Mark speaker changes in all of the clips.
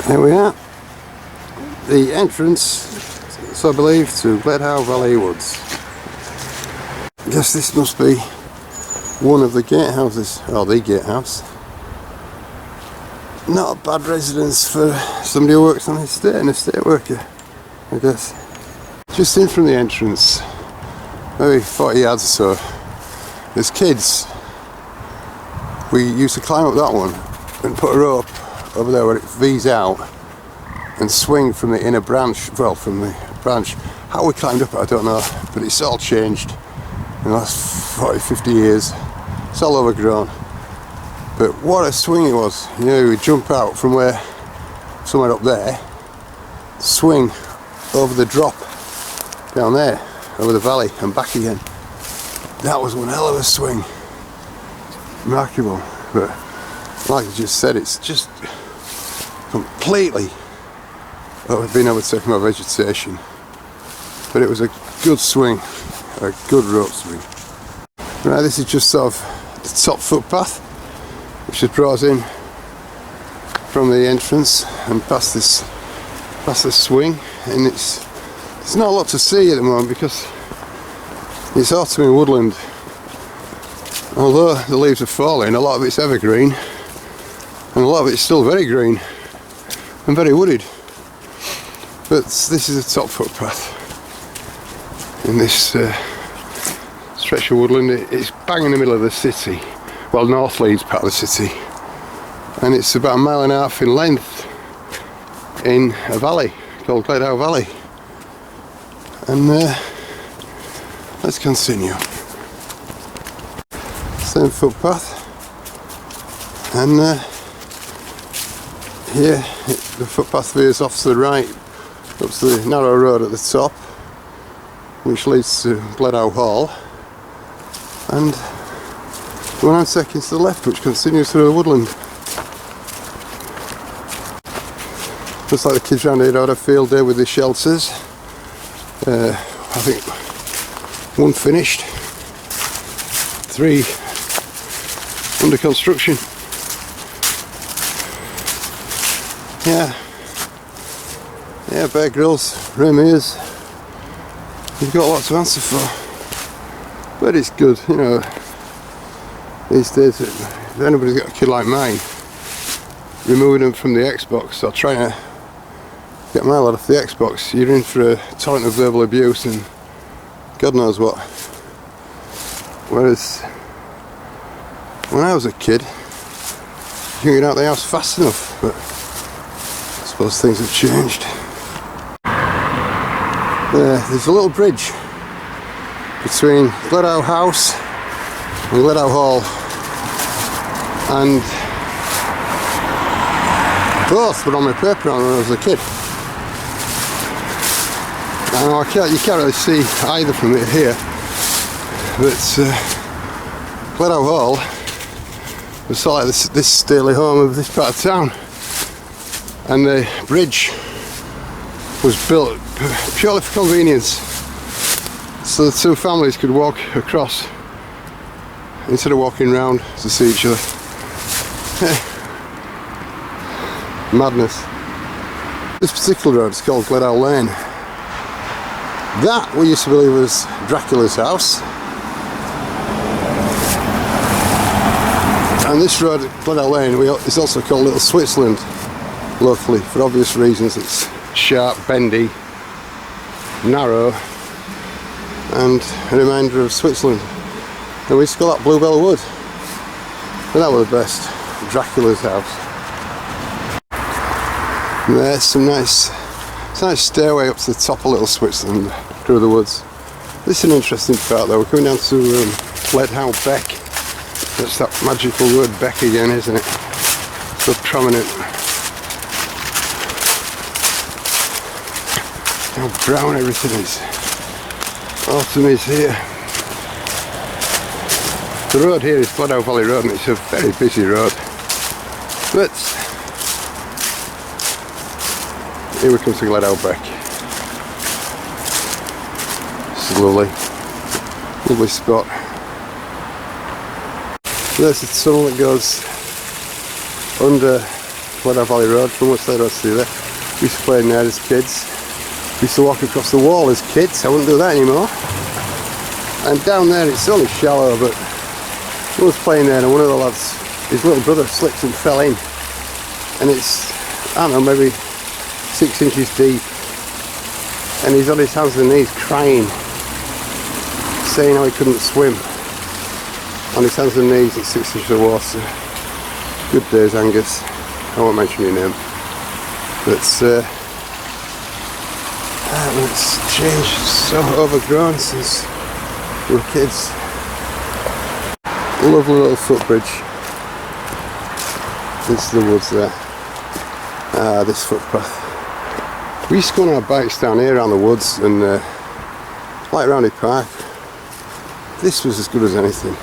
Speaker 1: Here we are, the entrance, so I believe, to Gledhow Valley Woods. I guess this must be one of the gatehouses, or the gatehouse. Not a bad residence for somebody who works on the estate, an estate worker, I guess. Just in from the entrance, maybe 40 yards or so, as kids, we used to climb up that one and put a rope over there where it V's out and swing from the inner branch, well, from the branch. How we climbed up it, I don't know, but it's all changed in the last 40-50 years. It's all overgrown. But what a swing it was. You know, we'd jump out from where, somewhere up there, swing over the drop down there, over the valley and back again. That was one hell of a swing. Remarkable. But like I just said, it's just completely been overtaken by vegetation. But it was a good swing, a good rope swing. Right, this is just sort of the top footpath, which just draws in from the entrance and past this swing, and there's not a lot to see at the moment because it's autumn in woodland. Although the leaves are falling, a lot of it's evergreen and a lot of it's still very green and very wooded. But this is a top footpath in this stretch of woodland. It's bang in the middle of the city, well, North Leeds part of the city, and it's about 1.5 miles in length in a valley called Gledhow Valley. And let's continue. Same footpath, and here the footpath veers off to the right up to the narrow road at the top, which leads to Gledhow Hall, and the one I'm taking to the left, which continues through the woodland. Looks like the kids around here had a field day with the shelters. I think one finished, 3 under construction. Yeah, Bear Grylls, Ramiers. You've got a lot to answer for, but it's good, you know. These days, if anybody's got a kid like mine, removing them from the Xbox or trying to get my lad off the Xbox, you're in for a torrent of verbal abuse and God knows what. Whereas when I was a kid, you couldn't get out of the house fast enough, but I suppose things have changed. There's a little bridge between Gledhow House and Gledhow Hall, and both were on my paper when I was a kid. Now you can't really see either from it here, but Gledhow Hall was sort of like this stately home of this part of town, and the bridge was built purely for convenience, so the two families could walk across instead of walking round to see each other. Madness. This particular road is called Gledhow Lane. That we used to believe was Dracula's house, and this road, Gledhow Lane, is also called Little Switzerland locally for obvious reasons. It's sharp, bendy, narrow, and a reminder of Switzerland. And we used to call that Bluebell Wood, and that was the best, Dracula's house. And there's some nice stairway up to the top of Little Switzerland through the woods. This is an interesting part though. We're coming down to Gledhow Beck. That's that magical word Beck again, isn't it? So prominent. How brown everything is. Autumn is here. The road here is Gledhow Valley Road, and it's a very busy road. But here we come to Gledhow Beck. This is lovely. Lovely spot. There's a tunnel that goes under Gledhow Valley Road, from which they don't see there. We used to play in there as kids. We used to walk across the wall as kids. I wouldn't do that anymore. And down there it's only shallow, but I was playing there and one of the lads, his little brother, slipped and fell in. And it's, I don't know, maybe 6 inches deep. And he's on his hands and knees crying, saying how he couldn't swim. On his hands and knees at 6 inches of water. Good days, Angus. I won't mention your name. But it's changed, so overgrown since we were kids. Lovely little footbridge into the woods there. This footpath. We used to go on our bikes down here around the woods and like Roundy Park. This was as good as anything.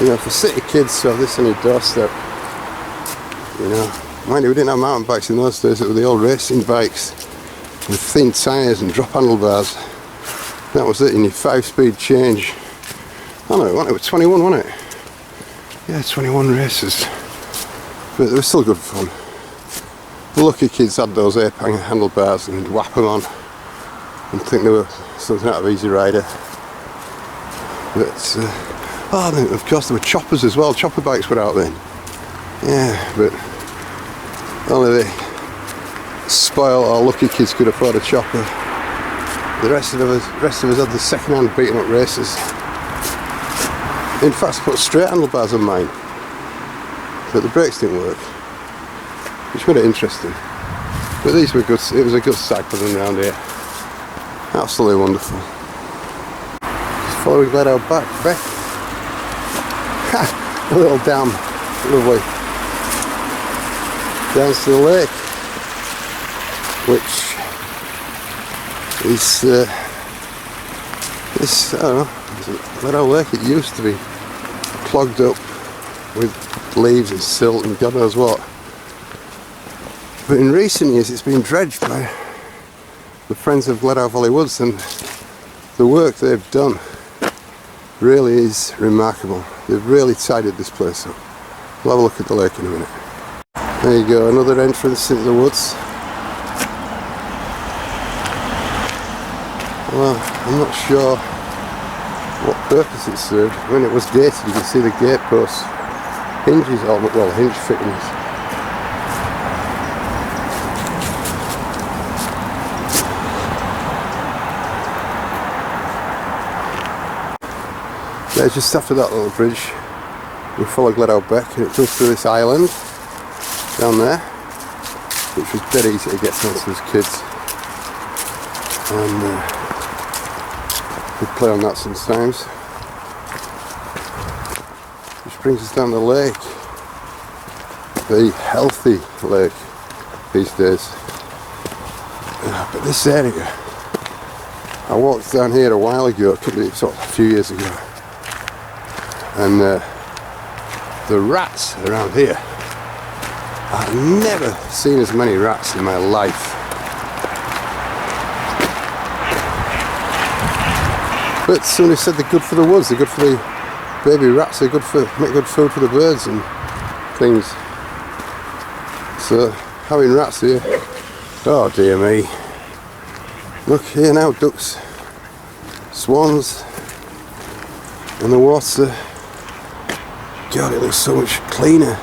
Speaker 1: You know, for city kids, so this on your doorstep. You know, mind you, we didn't have mountain bikes in those days. It were the old racing bikes with thin tyres and drop handlebars. That was it in your 5-speed change. I don't know, it was 21, wasn't it? Yeah, 21 races. But they were still good fun. The lucky kids had those air handlebars and whap them on and think they were something out of Easy Rider. But, oh, then of course there were choppers as well. Chopper bikes were out then. Yeah, but only the spoiled or lucky kids could afford a chopper. The rest of us had the second-hand beaten up races. In fact, I put straight handlebars on mine, but the brakes didn't work, which made it interesting. But these were good. It was a good cycling around here. Absolutely wonderful. Just following Gledhow back. A little dam, lovely. Down to the lake, which is this, I don't know, Gledhow Lake. It used to be clogged up with leaves and silt and God knows what. But in recent years it's been dredged by the Friends of Gledhow Valley Woods, and the work they've done really is remarkable. They've really tidied this place up. We'll have a look at the lake in a minute. There you go, another entrance into the woods. Well, I'm not sure what purpose it served. When it was gated, you can see the gate posts, hinges, or well, hinge fittings. Yeah, just after that little bridge, we follow Gledhow Beck, and it goes through this island down there, which was dead easy to get to as kids. And we play on that sometimes. Which brings us down the lake. The healthy lake these days. But this area, I walked down here a while ago, a few years ago. And the rats around here, I've never seen as many rats in my life. But somebody said they're good for the woods, they're good for the baby rats, they're good for, make good food for the birds and things. So having rats here, oh dear me. Look here now, ducks, swans, and the water. God, it looks so much cleaner.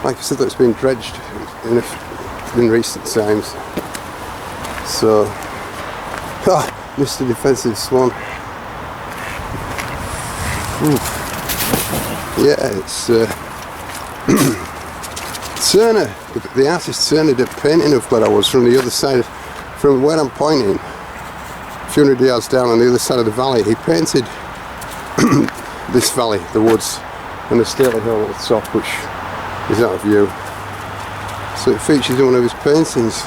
Speaker 1: Like I said, it's been dredged in recent times. So, Mr. Defensive Swan. Ooh. Yeah, it's Turner, the artist Turner did a painting of Gledhow Woods from the other side, from where I'm pointing, a few hundred yards down on the other side of the valley. He painted this valley, the woods, and the stately hill at the top, which is out of view. So it features in one of his paintings.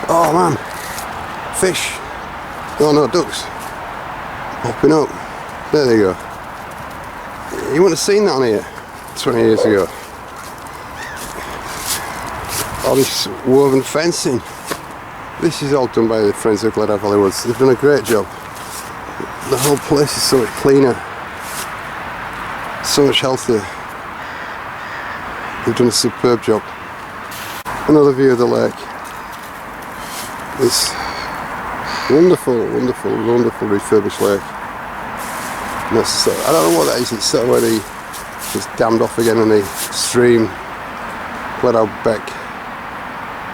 Speaker 1: Oh man, fish. Oh no, ducks. Popping up. There they go. You wouldn't have seen that on here 20 years ago. All this woven fencing. This is all done by the Friends of Gledhow Valley Woods. They've done a great job. The whole place is so much cleaner, so much healthier. They've done a superb job. Another view of the lake. This wonderful, wonderful, wonderful refurbished lake. And that's, I don't know what that is. It's sort of where it's dammed off again, and the stream, Gledhow Beck,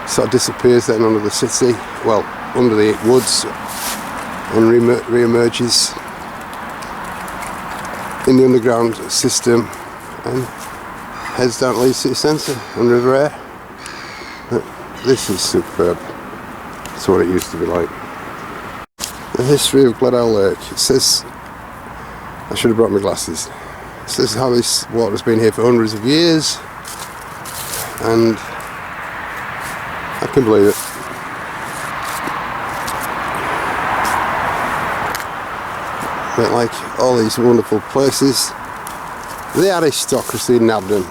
Speaker 1: sort of disappears then under the city, well, under the woods, and re-emerges in the underground system and heads down to Leeds city centre and River Air. This is superb. That's what it used to be like. The history of Gledhow Lake. It says, I should have brought my glasses. It says how this water's been here for hundreds of years, and I can believe it. But like all these wonderful places, the aristocracy nabbed them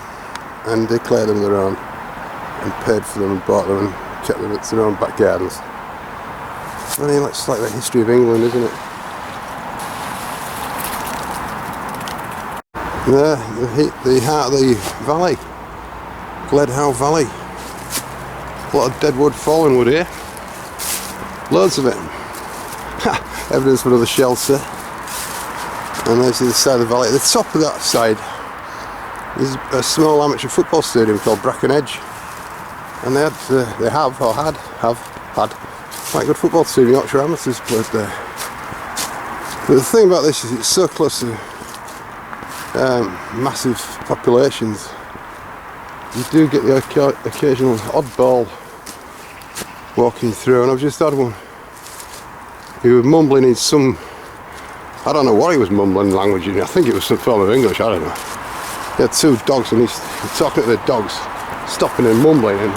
Speaker 1: and declared them their own, and paid for them and bought them and kept them at their own back gardens. I mean, it's like the history of England, isn't it? There, the heart of the valley, Gledhow Valley. A lot of dead wood, fallen wood here. Loads of it. Evidence of another shelter. And there's the other side of the valley. At the top of that side is a small amateur football stadium called Bracken Edge. And they have had quite a good football team. Yorkshire Amateurs played there. But the thing about this is it's so close to massive populations. You do get the occasional oddball walking through, and I've just had one. He was mumbling in some, I don't know what he was mumbling language in. I think it was some form of English, I don't know. He had two dogs and he's talking to the dogs, stopping and mumbling, and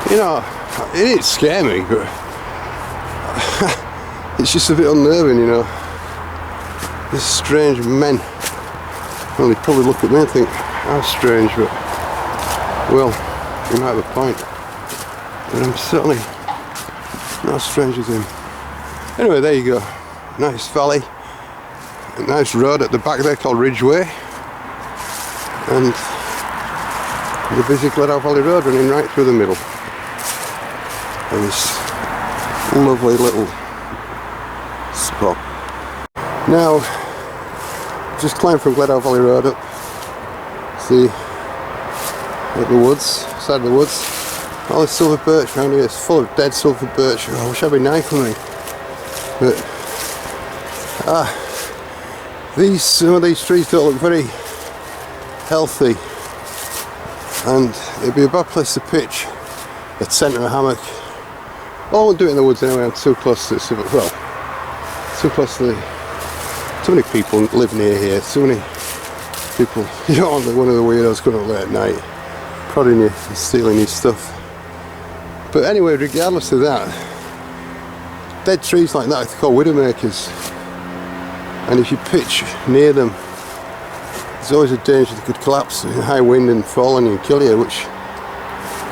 Speaker 1: you know, it didn't scare me, but it's just a bit unnerving, you know. These strange men. Well, they probably look at me and think, how strange, but well, you might have a point. But I'm certainly not as strange as him. Anyway, there you go. Nice valley, a nice road at the back there called Ridgeway, and the busy Gledhow Valley Road running right through the middle. And this lovely little spot. Now, just climb from Gledhow Valley Road up, see at the woods, side of the woods, all this silver birch around here. It's full of dead silver birch. Oh, I wish I had a knife on me. But some of these trees don't look very healthy, and it'd be a bad place to pitch a tent or a hammock. Well, I won't do it in the woods anyway. I'm too close to too close to too many people live near here. Too many people. You don't want one of the weirdos coming up late at night, prodding you and stealing your stuff. But anyway, regardless of that, dead trees like that are called widowmakers, and if you pitch near them, there's always a danger they could collapse in high wind and fall on you and kill you, which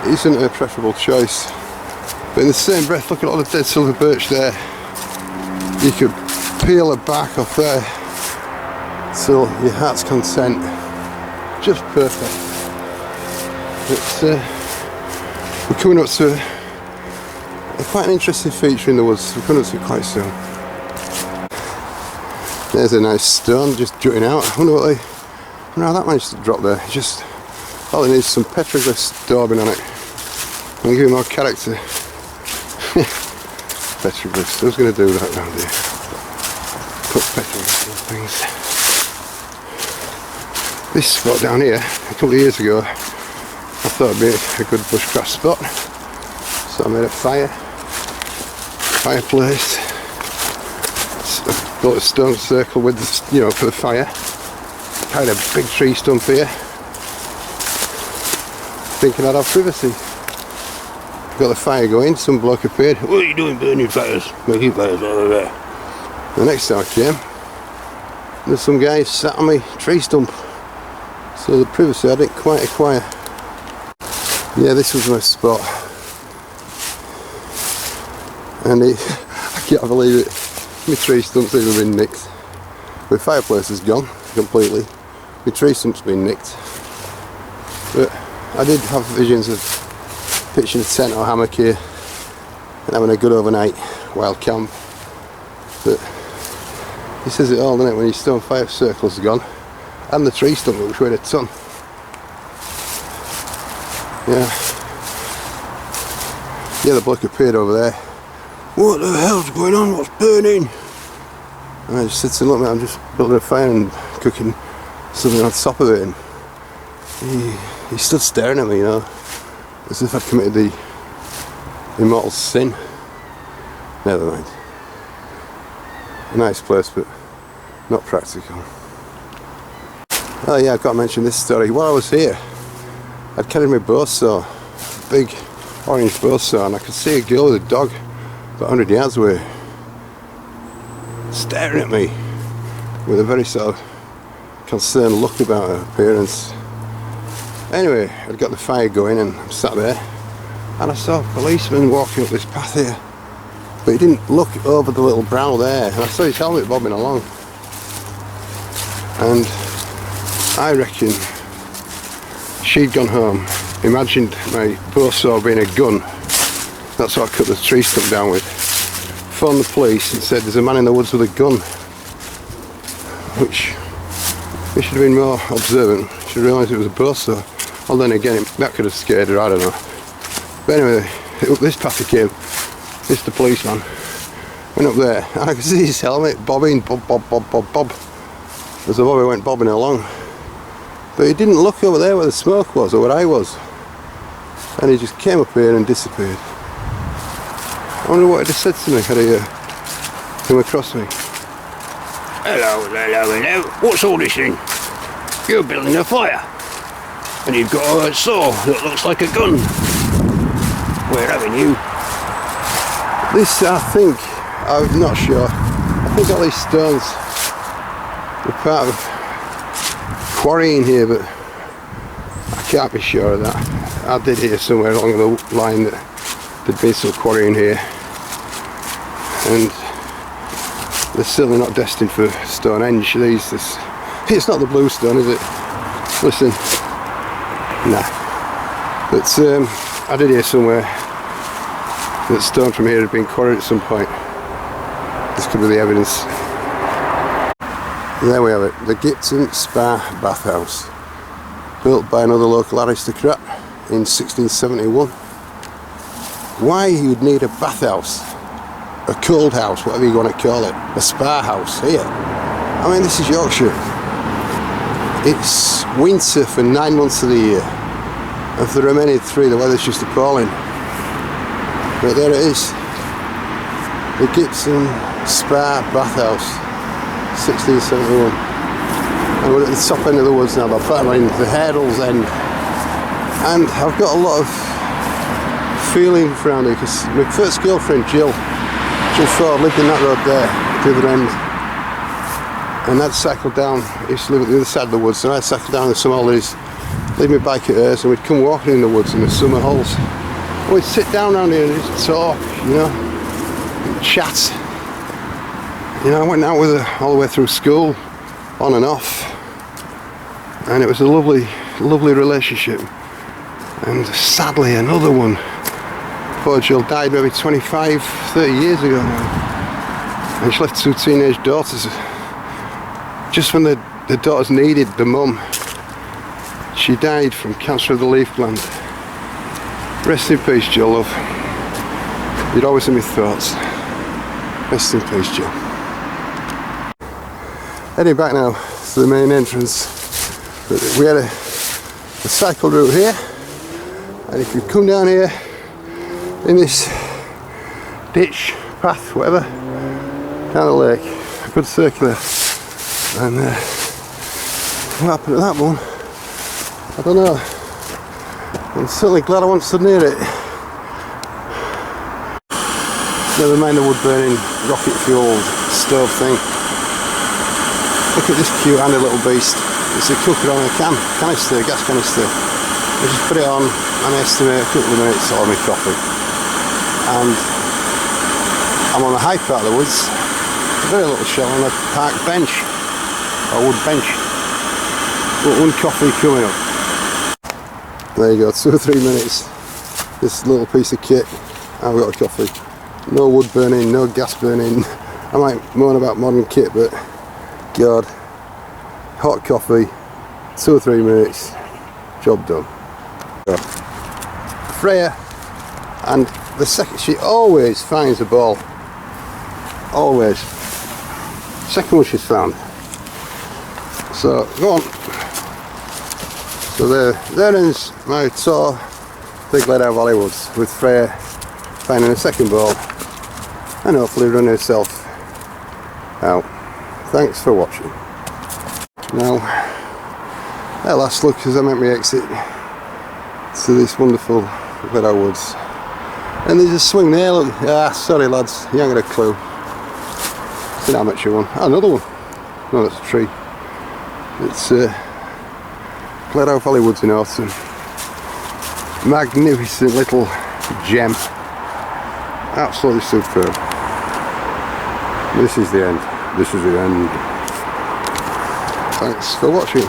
Speaker 1: isn't a preferable choice. But in the same breath, look at all the dead silver birch there. You could peel a bark off there till your heart's content. Just perfect. It's, we're coming up to quite an interesting feature in the woods. We're coming up to it quite soon. There's a nice stone just jutting out. I wonder how that managed to drop there. Just all it needs is some petroglyphs daubing on it. I'll give it more character. Petroglyphs. Who's going to do that around here? Put petroglyphs on things. This spot down here, a couple of years ago, I thought it'd be a good bushcraft spot. So I made a fireplace. Built a stone circle with the, you know, for the fire. Carried a big tree stump here, thinking I'd have privacy. Got the fire going, some bloke appeared. What are you doing burning fires? Making fires over there. The next time I came, there's some guy sat on my tree stump. So the privacy I didn't quite acquire. Yeah, this was my spot. And I can't believe it. My tree stump's even been nicked. My fireplace is gone completely. My tree stump's been nicked. But I did have visions of pitching a tent or hammock here and having a good overnight wild camp. But he says it all, doesn't it, when your stone fire circles are gone and the tree stump which weighed a ton. Yeah, the bloke appeared over there. What the hell's going on? What's burning? And I just said to him, look mate, I'm just building a fire and cooking something on top of it. And he stood staring at me, you know, as if I'd committed the immortal sin. Never mind. A nice place, but not practical. Oh yeah, I've got to mention this story. While I was here, I'd carried my bow saw, big orange bow saw, and I could see a girl with a dog about 100 yards away, staring at me with a very sort of concerned look about her appearance. Anyway, I'd got the fire going and I'm sat there and I saw a policeman walking up this path here, but he didn't look over the little brow there, and I saw his helmet bobbing along, and I reckon she'd gone home, imagined my bow saw being a gun. That's what I cut the tree stump down with. Phoned the police and said there's a man in the woods with a gun, which they should have been more observant. Should have realised it was a bow saw. Well, then again, that could have scared her, I don't know. But anyway, up this path he came, Mr. Policeman, went up there, and I could see his helmet bobbing, bob, bob, bob, bob, bob, as the bobby went bobbing along. But he didn't look over there where the smoke was, or where I was. And he just came up here and disappeared. I wonder what he'd have said to me had he come across me.
Speaker 2: Hello, hello, hello. What's all this thing? You're building a fire. And you've got a saw that looks like a gun. We're having you.
Speaker 1: This, I think, I'm not sure. I think all these stones were part of quarrying here, but I can't be sure of that. I did hear somewhere along the line that there'd been some quarrying here, and they're certainly not destined for Stonehenge. It's not the bluestone, is it? Listen, nah. But I did hear somewhere that stone from here had been quarried at some point. This could be the evidence. There we have it, the Gibson Spa bathhouse, built by another local aristocrat in 1671. Why you'd need a bathhouse, a cold house, whatever you want to call it, a spa house here? I mean, this is Yorkshire. It's winter for 9 months of the year, and for the remaining 3 the weather's just appalling. But there it is, the Gibson Spa bathhouse, 1671. And we're at the top end of the woods now, they're battling the Hurdles end, and I've got a lot of feeling for around here because my first girlfriend Jill Ford lived in that road there, the other end, and I'd cycle down. I used to live at the other side of the woods, and I'd cycle down in the summer holidays, leave my bike at hers, and we'd come walking in the woods in the summer holes. We'd sit down around here and just talk, you know, and chat. You know, I went out with her all the way through school, on and off, and it was a lovely, lovely relationship. And sadly, another one. Poor Jill died maybe 25, 30 years ago now, and she left 2 teenage daughters. Just when the daughters needed the mum, she died from cancer of the leaf gland. Rest in peace, Jill, love. You're always in my thoughts. Rest in peace, Jill. Heading back now to the main entrance. We had a cycle route here, and if you come down here in this ditch, path, whatever, down the lake, a good circular, and what happened to that one? I don't know. I'm certainly glad I once stood near it. Never mind the wood burning, rocket fueled stove thing. Look at this cute handy little beast. It's a cooker on a canister, gas canister. I just put it on and I estimate a couple of minutes I'll have my coffee. And I'm on a high part of the woods, a very little shell on a park bench, or wood bench. But one coffee coming up. There you go, 2 or 3 minutes. This little piece of kit, I've got a coffee. No wood burning, no gas burning. I might moan about modern kit, but God, hot coffee, 2 or 3 minutes, job done. Freya, and the second, she always finds a ball. Always. Second one she's found. So, go on. So there ends my tour to Gledhow Valley Woods with Freya finding a second ball and hopefully running herself out. Thanks for watching. Now, at last look as I make my exit to this wonderful Gledhow Woods. And there's a swing there, look. Ah, sorry lads, you ain't got a clue. It's an amateur one. Oh, another one. No, that's a tree. It's Gledhow Valley Woods in autumn. Magnificent little gem. Absolutely superb. This is the end. This is the end. Thanks for watching.